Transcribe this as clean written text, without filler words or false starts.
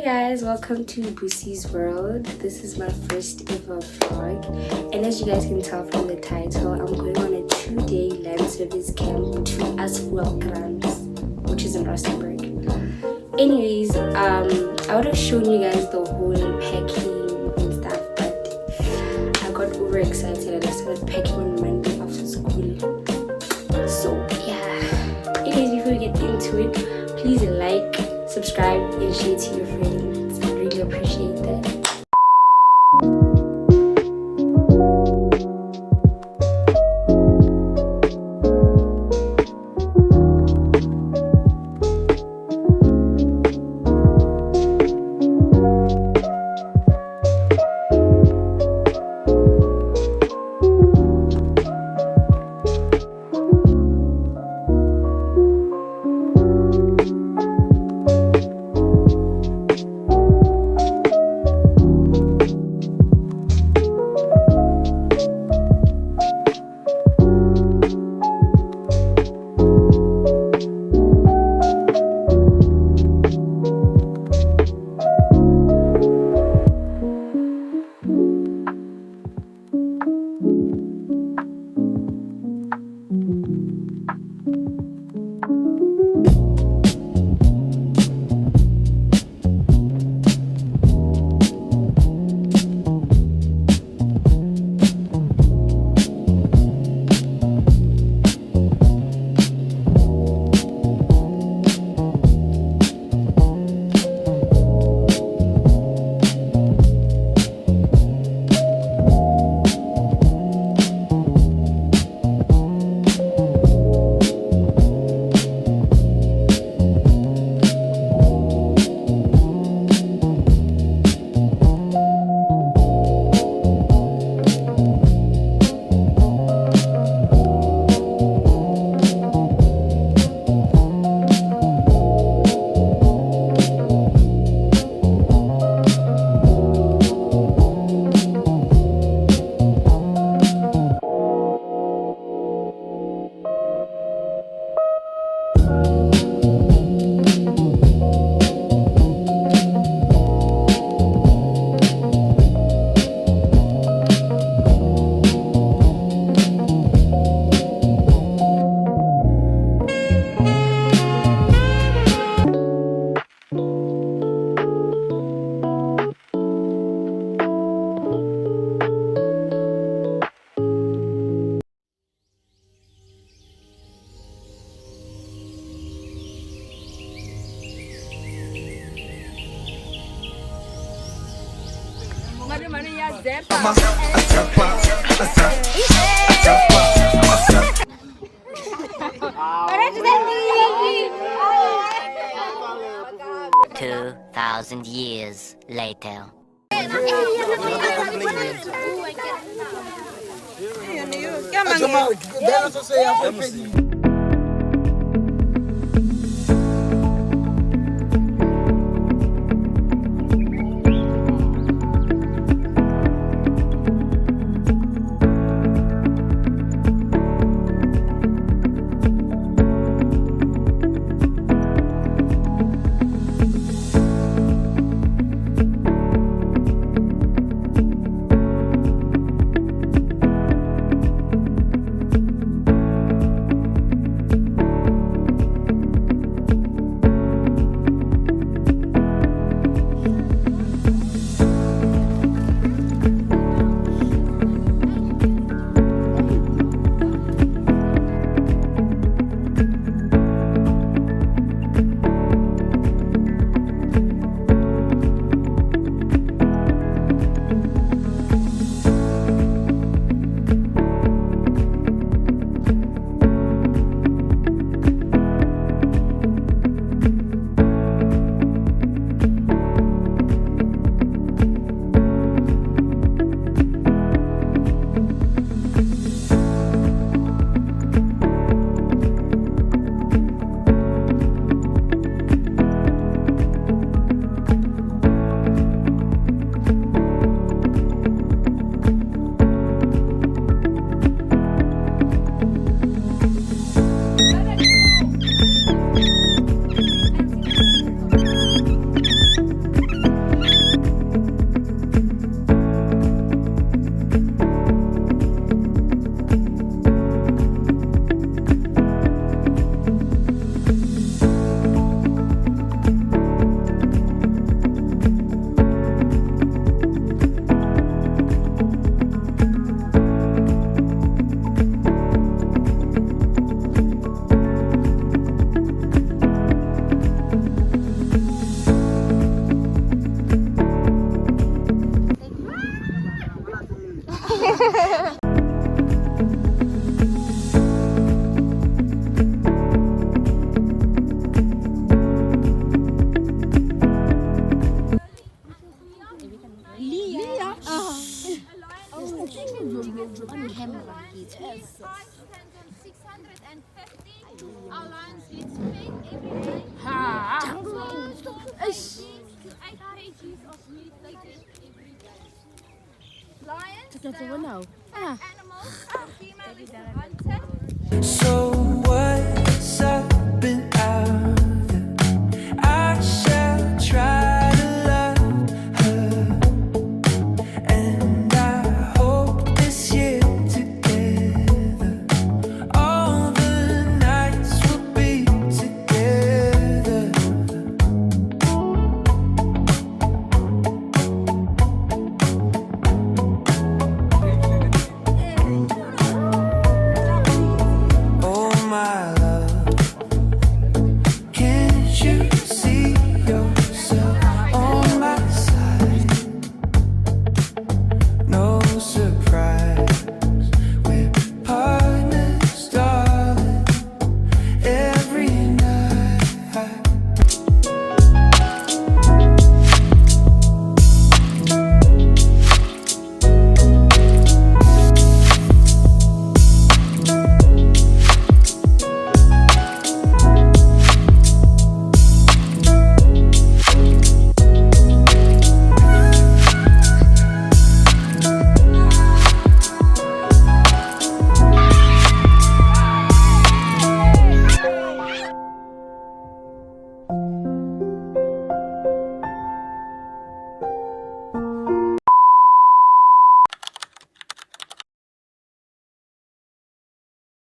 guys, welcome to Boosie's World. This is my first ever vlog, and as you guys can tell from the title, I'm going on a 2-day Landservice camp to Aasvoëlkraans, which is in Rustenburg. Anyways, I would have shown you guys the whole packing and stuff, but I got overexcited and I started packing on Monday after school. So yeah, anyways, before we get into it, please like, subscribe, and share to your friends. I really appreciate that. Thousand years later. Lions, Check dat er nou. Ja. animals, female is hunted. So